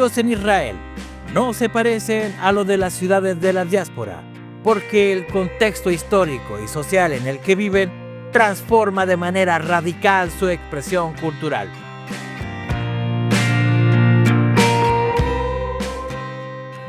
judíos en Israel no se parecen a los de las ciudades de la diáspora, porque el contexto histórico y social en el que viven transforma de manera radical su expresión cultural.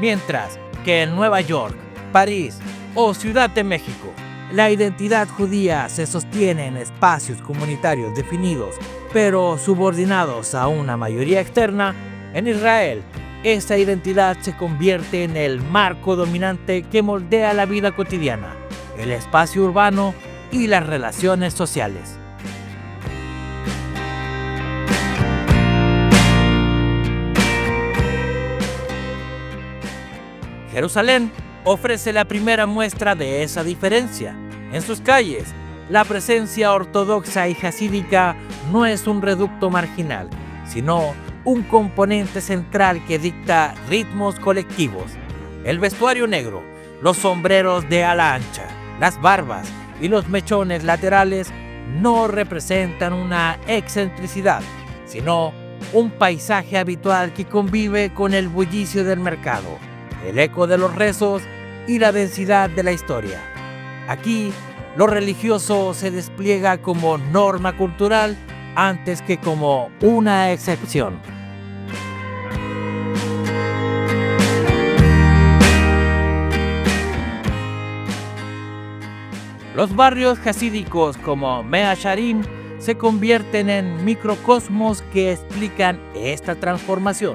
Mientras que en Nueva York, París o Ciudad de México, la identidad judía se sostiene en espacios comunitarios definidos, pero subordinados a una mayoría externa, en Israel, esa identidad se convierte en el marco dominante que moldea la vida cotidiana, el espacio urbano y las relaciones sociales. Jerusalén ofrece la primera muestra de esa diferencia. En sus calles, la presencia ortodoxa y jasídica no es un reducto marginal, sino un componente central que dicta ritmos colectivos. El vestuario negro, los sombreros de ala ancha, las barbas y los mechones laterales no representan una excentricidad, sino un paisaje habitual que convive con el bullicio del mercado, el eco de los rezos y la densidad de la historia. Aquí, lo religioso se despliega como norma cultural antes que como una excepción. Los barrios jasídicos como Mea Shearim se convierten en microcosmos que explican esta transformación.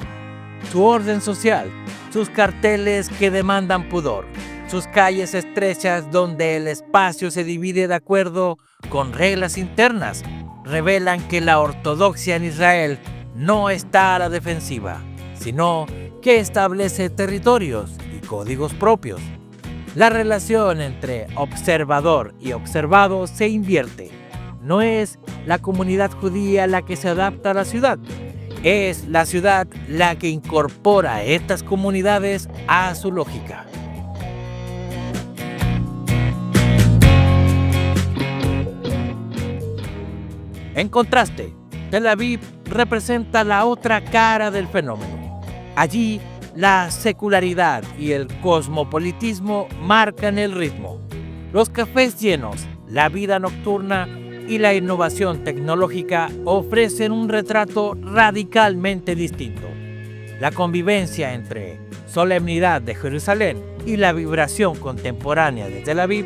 Su orden social, sus carteles que demandan pudor, sus calles estrechas donde el espacio se divide de acuerdo con reglas internas, revelan que la ortodoxia en Israel no está a la defensiva, sino que establece territorios y códigos propios. La relación entre observador y observado se invierte. No es la comunidad judía la que se adapta a la ciudad, es la ciudad la que incorpora a estas comunidades a su lógica. En contraste, Tel Aviv representa la otra cara del fenómeno. Allí, la secularidad y el cosmopolitismo marcan el ritmo. Los cafés llenos, la vida nocturna y la innovación tecnológica ofrecen un retrato radicalmente distinto. La convivencia entre solemnidad de Jerusalén y la vibración contemporánea de Tel Aviv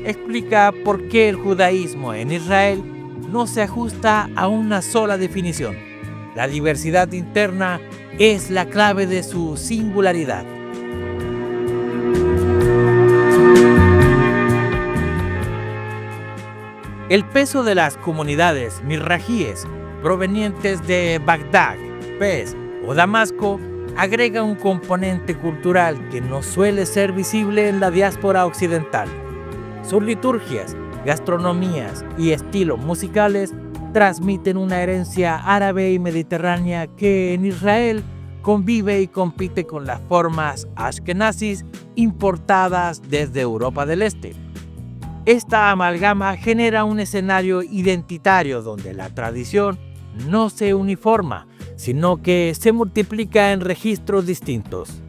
explica por qué el judaísmo en Israel no se ajusta a una sola definición. La diversidad interna es la clave de su singularidad. El peso de las comunidades mirrajíes provenientes de Bagdad, Fez o Damasco agrega un componente cultural que no suele ser visible en la diáspora occidental. Sus liturgias, gastronomías y estilos musicales transmiten una herencia árabe y mediterránea que en Israel convive y compite con las formas ashkenazis importadas desde Europa del Este. Esta amalgama genera un escenario identitario donde la tradición no se uniforma, sino que se multiplica en registros distintos.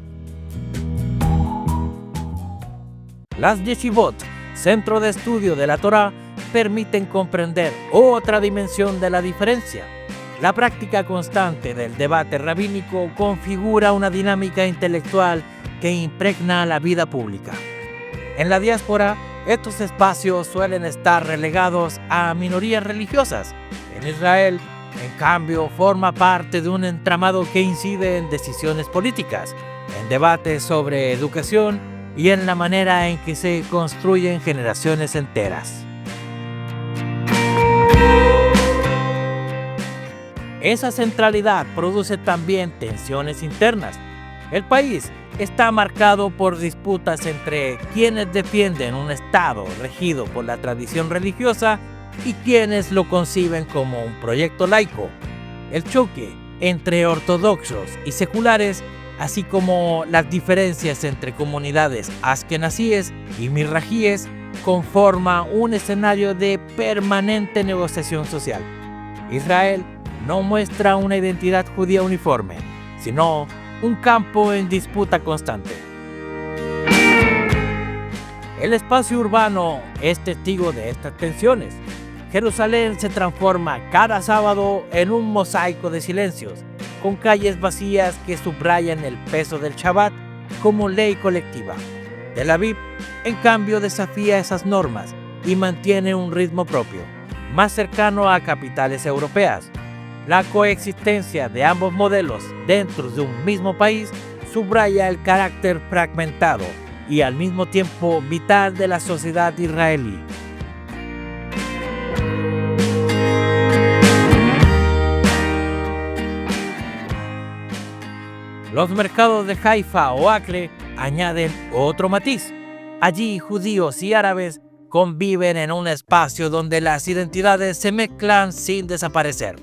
Las yeshivot, centro de estudio de la Torá, permiten comprender otra dimensión de la diferencia. La práctica constante del debate rabínico configura una dinámica intelectual que impregna la vida pública. En la diáspora, estos espacios suelen estar relegados a minorías religiosas. En Israel, en cambio, forma parte de un entramado que incide en decisiones políticas, en debates sobre educación y en la manera en que se construyen generaciones enteras. Esa centralidad produce también tensiones internas. El país está marcado por disputas entre quienes defienden un Estado regido por la tradición religiosa y quienes lo conciben como un proyecto laico. El choque entre ortodoxos y seculares, así como las diferencias entre comunidades askenazíes y mirrajíes, conforma un escenario de permanente negociación social. Israel no muestra una identidad judía uniforme, sino un campo en disputa constante. El espacio urbano es testigo de estas tensiones. Jerusalén se transforma cada sábado en un mosaico de silencios, con calles vacías que subrayan el peso del Shabbat como ley colectiva. Tel Aviv, en cambio, desafía esas normas y mantiene un ritmo propio, más cercano a capitales europeas. La coexistencia de ambos modelos dentro de un mismo país subraya el carácter fragmentado y al mismo tiempo vital de la sociedad israelí. Los mercados de Haifa o Acre añaden otro matiz. Allí judíos y árabes conviven en un espacio donde las identidades se mezclan sin desaparecer.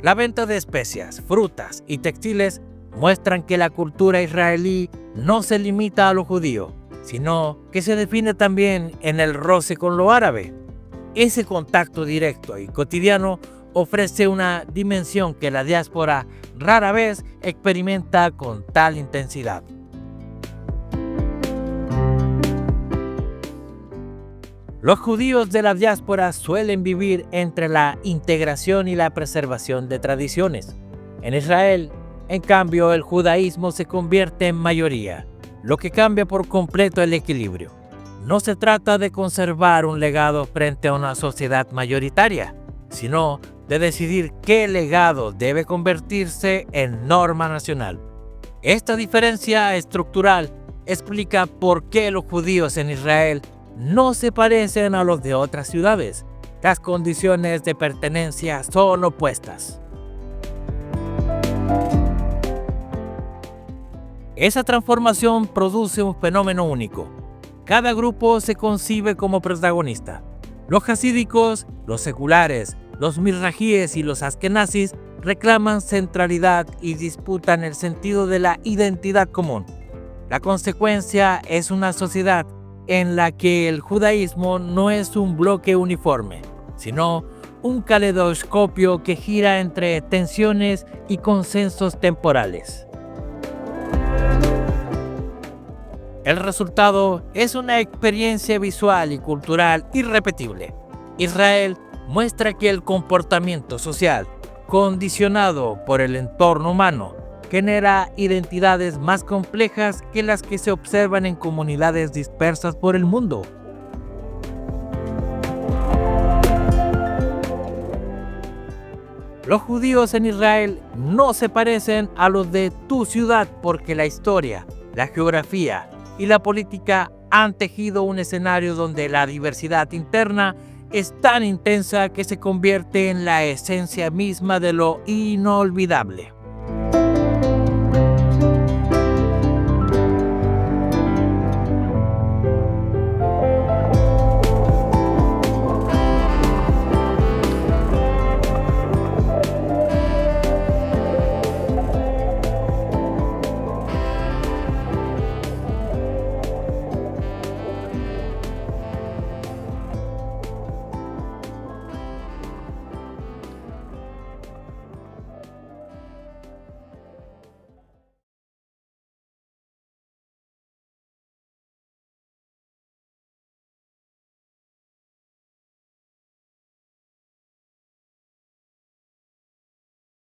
La venta de especias, frutas y textiles muestran que la cultura israelí no se limita a lo judío, sino que se define también en el roce con lo árabe. Ese contacto directo y cotidiano ofrece una dimensión que la diáspora rara vez experimenta con tal intensidad. Los judíos de la diáspora suelen vivir entre la integración y la preservación de tradiciones. En Israel, en cambio, el judaísmo se convierte en mayoría, lo que cambia por completo el equilibrio. No se trata de conservar un legado frente a una sociedad mayoritaria, sino de decidir qué legado debe convertirse en norma nacional. Esta diferencia estructural explica por qué los judíos en Israel no se parecen a los de otras ciudades. Las condiciones de pertenencia son opuestas. Esa transformación produce un fenómeno único. Cada grupo se concibe como protagonista. Los hasídicos, los seculares, los mizrajíes y los askenazis reclaman centralidad y disputan el sentido de la identidad común. La consecuencia es una sociedad en la que el judaísmo no es un bloque uniforme, sino un caleidoscopio que gira entre tensiones y consensos temporales. El resultado es una experiencia visual y cultural irrepetible. Israel muestra que el comportamiento social, condicionado por el entorno humano, genera identidades más complejas que las que se observan en comunidades dispersas por el mundo. Los judíos en Israel no se parecen a los de tu ciudad porque la historia, la geografía y la política han tejido un escenario donde la diversidad interna es tan intensa que se convierte en la esencia misma de lo inolvidable.